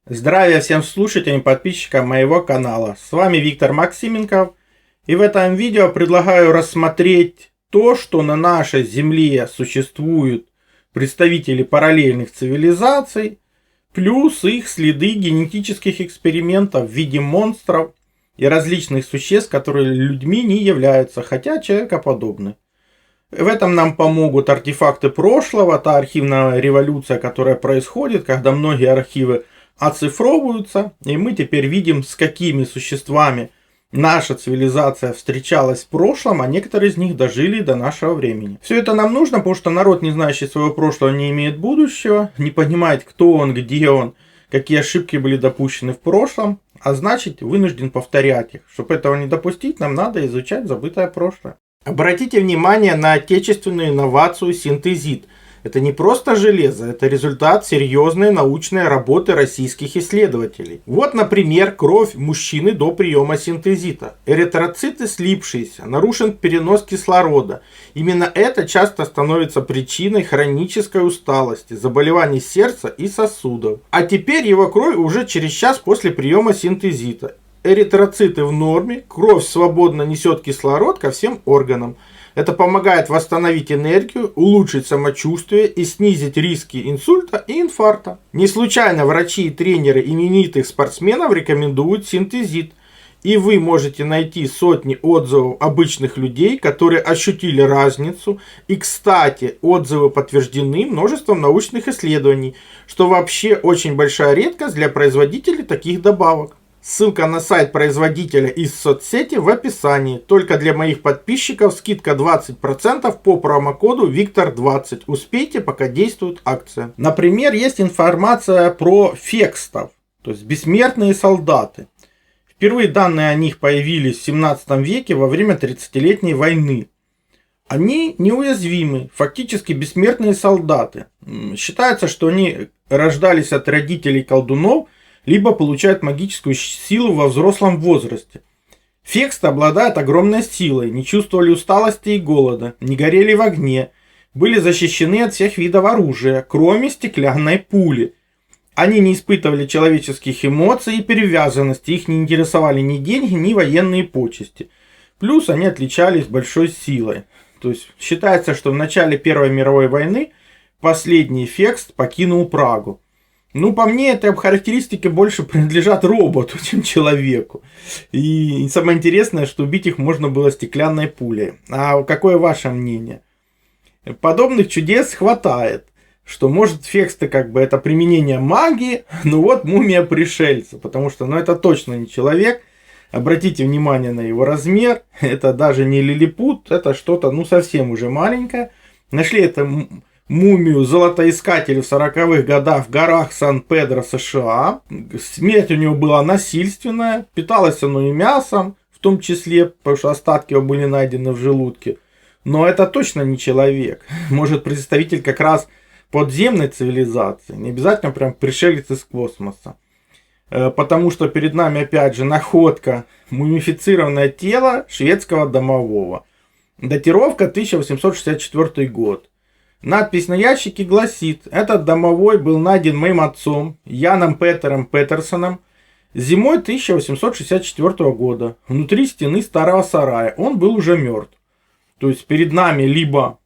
Здравия всем слушателям и подписчикам моего канала. С вами Виктор Максименков. И в этом видео предлагаю рассмотреть то, что на нашей Земле существуют представители параллельных цивилизаций, плюс их следы генетических экспериментов в виде монстров и различных существ, которые людьми не являются, хотя человекоподобны. В этом нам помогут артефакты прошлого, та архивная революция, которая происходит, когда многие архивы оцифровываются, и мы теперь видим, с какими существами наша цивилизация встречалась в прошлом, а некоторые из них дожили до нашего времени. Все это нам нужно, потому что народ, не знающий своего прошлого, не имеет будущего, не понимает, кто он, где он, какие ошибки были допущены в прошлом, а значит вынужден повторять их. Чтобы этого не допустить, нам надо изучать забытое прошлое. Обратите внимание на отечественную инновацию синтезит. Это не просто железо, это результат серьезной научной работы российских исследователей. Вот, например, кровь мужчины до приема синтезита. Эритроциты слипшиеся, нарушен перенос кислорода. Именно это часто становится причиной хронической усталости, заболеваний сердца и сосудов. А теперь его кровь уже через час после приема синтезита. Эритроциты в норме, кровь свободно несет кислород ко всем органам. Это помогает восстановить энергию, улучшить самочувствие и снизить риски инсульта и инфаркта. Не случайно врачи и тренеры именитых спортсменов рекомендуют синтезит. И вы можете найти сотни отзывов обычных людей, которые ощутили разницу. И, кстати, отзывы подтверждены множеством научных исследований, что вообще очень большая редкость для производителей таких добавок. Ссылка на сайт производителя из соцсети в описании. Только для моих подписчиков скидка 20% по промокоду Виктор20. Успейте, пока действует акция. Например, есть информация про фекстов, то есть бессмертные солдаты. Впервые данные о них появились в 17 веке во время 30-летней войны. Они неуязвимы, фактически бессмертные солдаты. Считается, что они рождались от родителей колдунов, либо получают магическую силу во взрослом возрасте. Фексты обладают огромной силой, не чувствовали усталости и голода, не горели в огне, были защищены от всех видов оружия, кроме стеклянной пули. Они не испытывали человеческих эмоций и привязанности, их не интересовали ни деньги, ни военные почести. Плюс они отличались большой силой. То есть считается, что в начале Первой мировой войны последний фекст покинул Прагу. Ну, по мне, эти характеристики больше принадлежат роботу, чем человеку. И самое интересное, что убить их можно было стеклянной пулей. А какое ваше мнение? Подобных чудес хватает. Что может фексты это применение магии, ну вот мумия пришельца. Потому что это точно не человек. Обратите внимание на его размер. Это даже не лилипут, это что-то совсем уже маленькое. Нашли это мумию золотоискателя в 40-х годах в горах Сан-Педро, США. Смерть у него была насильственная. Питалось оно и мясом, в том числе, потому что остатки его были найдены в желудке. Но это точно не человек. Может, представитель как раз подземной цивилизации. Не обязательно прям пришелец из космоса. Потому что перед нами опять же находка мумифицированное тело шведского домового. Датировка 1864 год. Надпись на ящике гласит: этот домовой был найден моим отцом Яном Петером Петерсоном зимой 1864 года внутри стены старого сарая. Он был уже мертв. То есть перед нами либо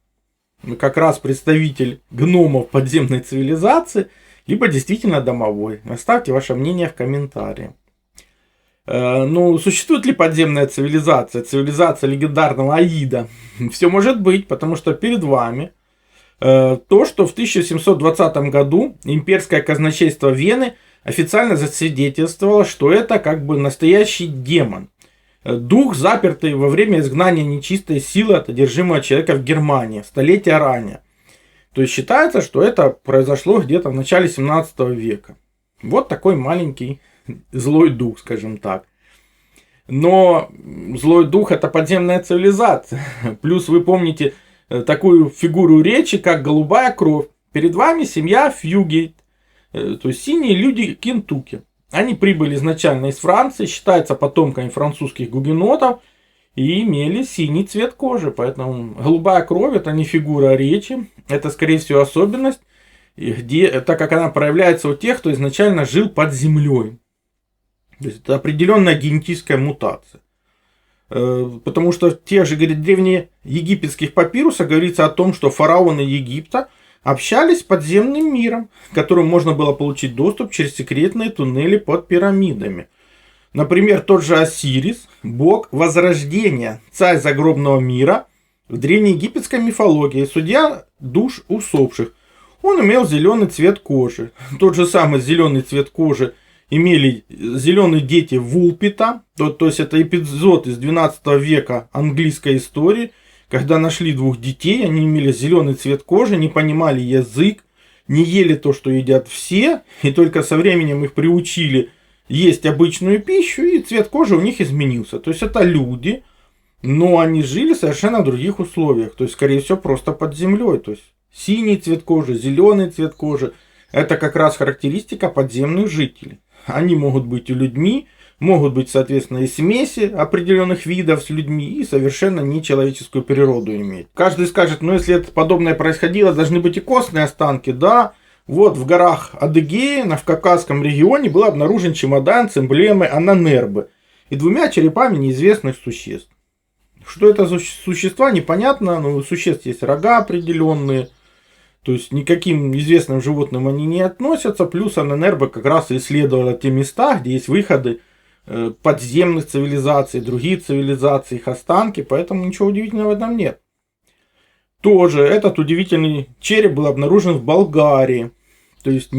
как раз представитель гномов подземной цивилизации, либо действительно домовой. Оставьте ваше мнение в комментарии. Существует ли подземная цивилизация? Цивилизация легендарного Аида? Все может быть, потому что перед вами то, что в 1720 году имперское казначейство Вены официально засвидетельствовало, что это настоящий демон. Дух, запертый во время изгнания нечистой силы от одержимого человека в Германии столетия ранее. То есть считается, что это произошло где-то в начале 17 века. Вот такой маленький злой дух, скажем так. Но злой дух — это подземная цивилизация. Плюс вы помните такую фигуру речи, как голубая кровь. Перед вами семья Фьюгейт, то есть синие люди Кентукки. Они прибыли изначально из Франции, считаются потомками французских гугенотов и имели синий цвет кожи. Поэтому голубая кровь — это не фигура речи, это, скорее всего, особенность так как она проявляется у тех, кто изначально жил под землей. То есть это определенная генетическая мутация. Потому что в тех же, говорит, древнеегипетских папирусах говорится о том, что фараоны Египта общались с подземным миром, к которому можно было получить доступ через секретные туннели под пирамидами. Например, тот же Осирис, бог возрождения, царь загробного мира в древнеегипетской мифологии, судья душ усопших. Он имел зеленый цвет кожи. Тот же самый зеленый цвет кожи имели зеленые дети Вулпита, то есть это эпизод из 12 века английской истории, когда нашли двух детей, они имели зеленый цвет кожи, не понимали язык, не ели то, что едят все, и только со временем их приучили есть обычную пищу, и цвет кожи у них изменился. То есть это люди, но они жили в совершенно других условиях, то есть, скорее всего, просто под землей. То есть синий цвет кожи, зеленый цвет кожи – это как раз характеристика подземных жителей. Они могут быть и людьми, могут быть, соответственно, и смеси определенных видов с людьми, и совершенно нечеловеческую природу иметь. Каждый скажет, ну если это подобное происходило, должны быть и костные останки. Да, вот в горах Адыгеи, в Кавказском регионе, был обнаружен чемодан с эмблемой Ананербы и двумя черепами неизвестных существ. Что это за существа, непонятно, но у существ есть рога определенные. То есть никаким известным животным они не относятся. Плюс Ананербе как раз исследовала те места, где есть выходы подземных цивилизаций, другие цивилизации, их останки. Поэтому ничего удивительного в этом нет. Тоже этот удивительный череп был обнаружен в Болгарии. То есть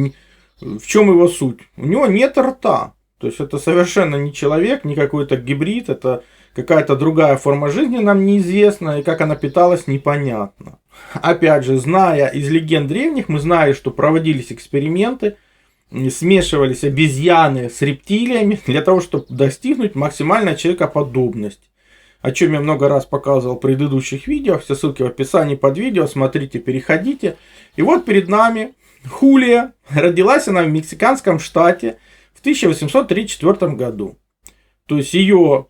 в чем его суть? У него нет рта. То есть это совершенно не человек, не какой-то гибрид. Это какая-то другая форма жизни, нам неизвестна, и как она питалась, непонятно. Опять же, зная из легенд древних, мы знаем, что проводились эксперименты, смешивались обезьяны с рептилиями для того, чтобы достигнуть максимальной человекоподобности. О чем я много раз показывал в предыдущих видео. Все ссылки в описании под видео. Смотрите, переходите. И вот перед нами Хулия. Родилась она в мексиканском штате в 1834 году. То есть ее,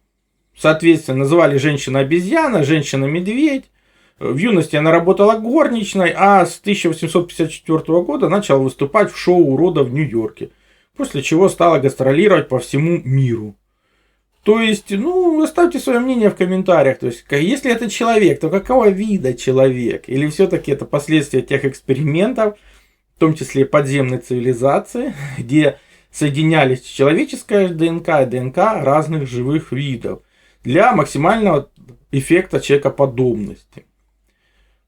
соответственно, называли женщина-обезьяна, женщина-медведь. В юности она работала горничной, а с 1854 года начала выступать в шоу урода в Нью-Йорке. После чего стала гастролировать по всему миру. То есть, оставьте свое мнение в комментариях. То есть, если это человек, то какого вида человек? Или все-таки это последствия тех экспериментов, в том числе подземной цивилизации, где соединялись человеческая ДНК и ДНК разных живых видов для максимального эффекта человекоподобности.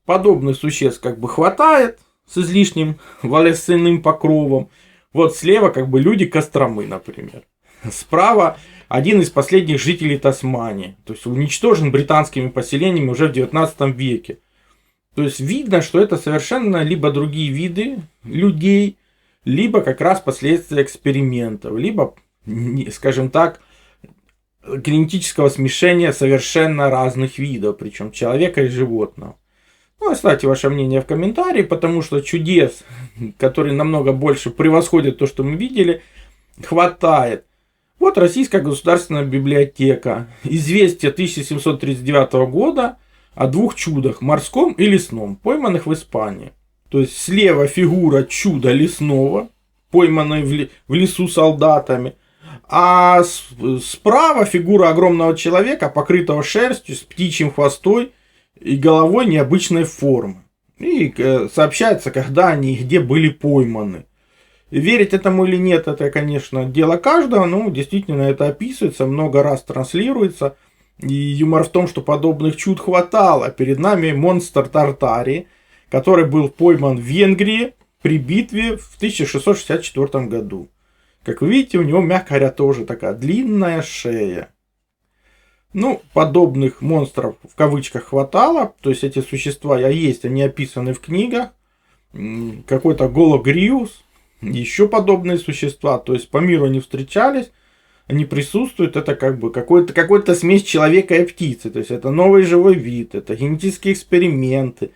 Подобных существ хватает с излишним волосяным покровом. Вот слева люди Костромы, например. Справа один из последних жителей Тасмании. То есть уничтожен британскими поселениями уже в 19 веке. То есть видно, что это совершенно либо другие виды людей, либо как раз последствия экспериментов, либо, скажем так, генетического смешения совершенно разных видов, причем человека и животного. Оставьте ваше мнение в комментарии, потому что чудес, которые намного больше превосходят то, что мы видели, хватает. Вот Российская государственная библиотека. Известие 1739 года о двух чудах, морском и лесном, пойманных в Испании. То есть слева фигура чуда лесного, пойманной в лесу солдатами, а справа фигура огромного человека, покрытого шерстью, с птичьим хвостой и головой необычной формы. И сообщается, когда они и где были пойманы. Верить этому или нет, это, конечно, дело каждого, но действительно это описывается, много раз транслируется. И юмор в том, что подобных чуд хватало. Перед нами монстр Тартарии, который был пойман в Венгрии при битве в 1664 году. Как вы видите, у него, мягко говоря, тоже такая длинная шея. Подобных монстров в кавычках хватало. То есть эти существа есть, они описаны в книгах. Какой-то Гологриус. Еще подобные существа, то есть по миру они встречались, они присутствуют, это какой-то смесь человека и птицы, то есть это новый живой вид, это генетические эксперименты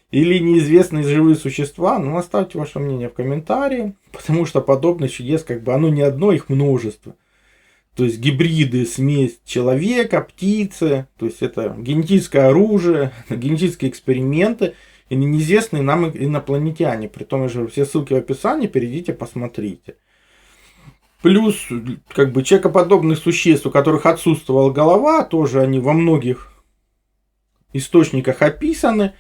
или неизвестные живые существа. Оставьте ваше мнение в комментарии, потому что подобных чудес оно не одно, их множество. То есть гибриды, смесь человека, птицы, то есть это генетическое оружие, генетические эксперименты. или неизвестные нам инопланетяне. Притом же все ссылки в описании, перейдите, посмотрите. Плюс, как бы, человекоподобных существ, у которых отсутствовала голова, тоже они во многих источниках описаны.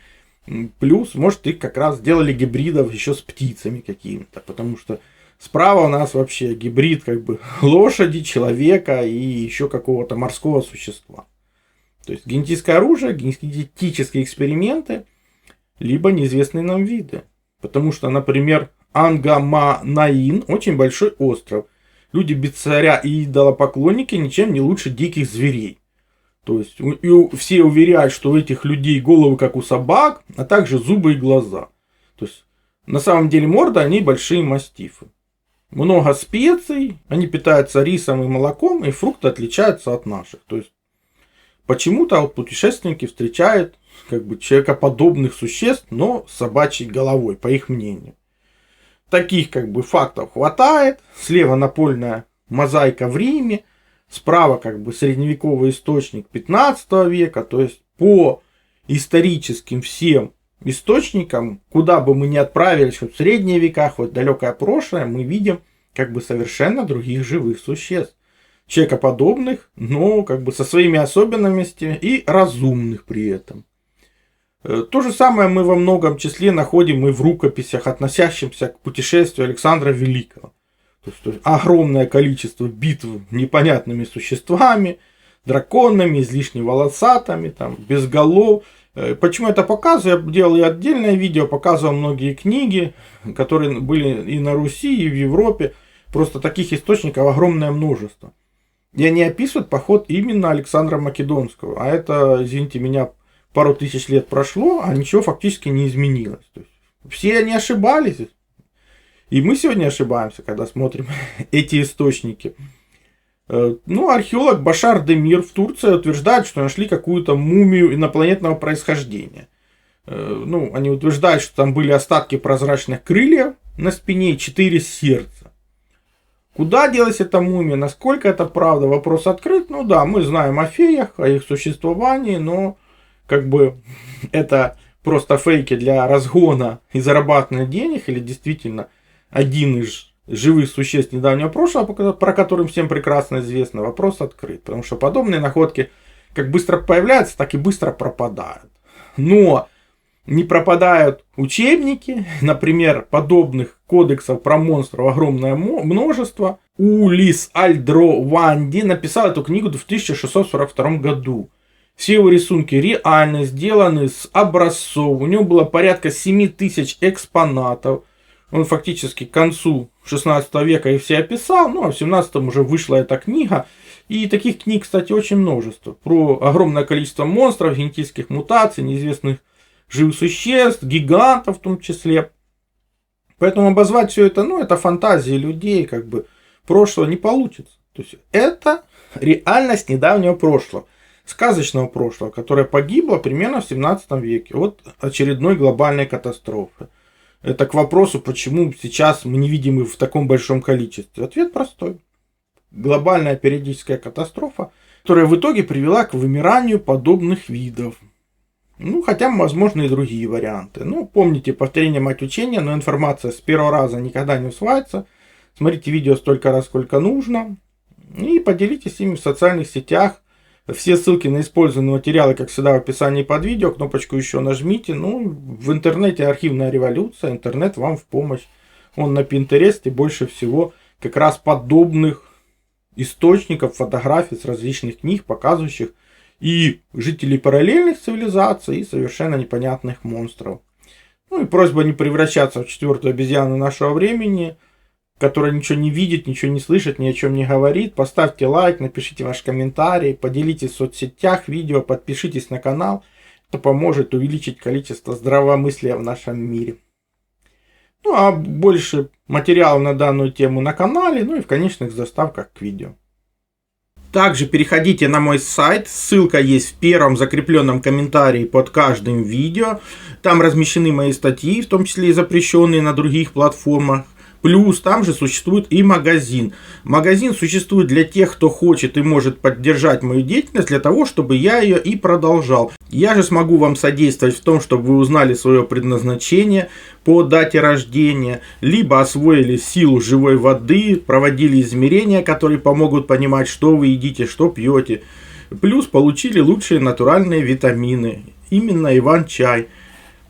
Плюс, может, их как раз сделали гибридов еще с птицами какими-то. Потому что справа у нас вообще гибрид, как бы, лошади, человека и еще какого-то морского существа. То есть генетическое оружие, генетические эксперименты, либо неизвестные нам виды. Потому что, например, Ангаманаин очень большой остров. Люди без царя и идолопоклонники ничем не лучше диких зверей. То есть все уверяют, что у этих людей головы как у собак, а также зубы и глаза. То есть на самом деле морда, они большие мастифы. Много специй, они питаются рисом и молоком, и фрукты отличаются от наших. То есть почему-то вот путешественники встречают, как бы, человекоподобных существ, но с собачьей головой, по их мнению. Таких, как бы, фактов хватает. Слева напольная мозаика в Риме. Справа, как бы, средневековый источник 15 века. То есть по историческим всем источникам, куда бы мы ни отправились, хоть в средние века, хоть в далекое прошлое, мы видим, как бы, совершенно других живых существ. Человекоподобных, но, как бы, со своими особенностями и разумных при этом. То же самое мы во многом числе находим и в рукописях, относящихся к путешествию Александра Великого. То есть огромное количество битв с непонятными существами, драконами, излишне волосатыми, там, без голов. Почему это показываю? Я делал и отдельное видео, показывал многие книги, которые были и на Руси, и в Европе. Просто таких источников огромное множество. И они описывают поход именно Александра Македонского. А это, извините меня, пару тысяч лет прошло, а ничего фактически не изменилось. То есть все они ошибались. И мы сегодня ошибаемся, когда смотрим эти источники. Ну, археолог Башар Демир в Турции утверждает, что нашли какую-то мумию инопланетного происхождения. Ну, они утверждают, что там были остатки прозрачных крыльев на спине и 4 сердца. Куда делась эта мумия, насколько это правда, вопрос открыт. Ну да, мы знаем о феях, о их существовании, но как бы это просто фейки для разгона и зарабатывания денег, или действительно один из живых существ недавнего прошлого, про который всем прекрасно известно, вопрос открыт. Потому что подобные находки как быстро появляются, так и быстро пропадают. Но не пропадают учебники, например, подобных кодексов про монстров огромное множество. Улис Альдро-Ванди написал эту книгу в 1642 году. Все его рисунки реально сделаны с образцов. У него было порядка 7000 экспонатов. Он фактически к концу 16 века их все описал. Ну, а в 17 уже вышла эта книга. И таких книг, кстати, очень множество. Про огромное количество монстров, генетических мутаций, неизвестных живых существ, гигантов в том числе. Поэтому обозвать все это, ну, это фантазии людей, как бы, прошлого не получится. То есть это реальность недавнего прошлого. Сказочного прошлого, которое погибло примерно в 17 веке от очередной глобальной катастрофы. Это к вопросу, почему сейчас мы не видим их в таком большом количестве. Ответ простой. Глобальная периодическая катастрофа, которая в итоге привела к вымиранию подобных видов. Ну, хотя, возможно, и другие варианты. Ну, помните, повторение мать учения, но информация с первого раза никогда не усваивается. Смотрите видео столько раз, сколько нужно. И поделитесь ими в социальных сетях. Все ссылки на использованные материалы, как всегда, в описании под видео. Кнопочку еще нажмите. Ну, в интернете архивная революция. Интернет вам в помощь. Он на Пинтересте больше всего как раз подобных источников, фотографий с различных книг, показывающих и жителей параллельных цивилизаций, и совершенно непонятных монстров. Ну и просьба не превращаться в четвертую обезьяну нашего времени, которая ничего не видит, ничего не слышит, ни о чем не говорит. Поставьте лайк, напишите ваш комментарий, поделитесь в соцсетях видео, подпишитесь на канал. Это поможет увеличить количество здравомыслия в нашем мире. Ну а больше материалов на данную тему на канале, ну и в конечных заставках к видео. Также переходите на мой сайт, ссылка есть в первом закрепленном комментарии под каждым видео. Там размещены мои статьи, в том числе и запрещенные на других платформах. Плюс там же существует и магазин. Магазин существует для тех, кто хочет и может поддержать мою деятельность, для того, чтобы я ее и продолжал. Я же смогу вам содействовать в том, чтобы вы узнали свое предназначение по дате рождения, либо освоили силу живой воды, проводили измерения, которые помогут понимать, что вы едите, что пьете. Плюс получили лучшие натуральные витамины, именно Иван-чай.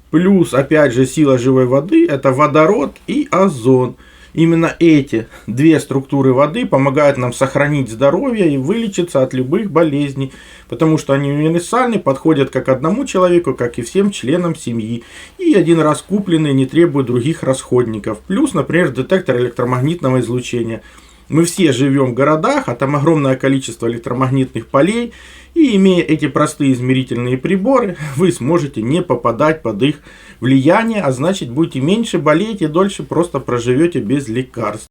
Плюс, опять же, сила живой воды – это водород и озон. Именно эти две структуры воды помогают нам сохранить здоровье и вылечиться от любых болезней, потому что они универсальны, подходят как одному человеку, как и всем членам семьи. И один раз купленные не требуют других расходников. Плюс, например, детектор электромагнитного излучения. Мы все живем в городах, а там огромное количество электромагнитных полей, и имея эти простые измерительные приборы, вы сможете не попадать под их влияние, а значит будете меньше болеть и дольше просто проживете без лекарств.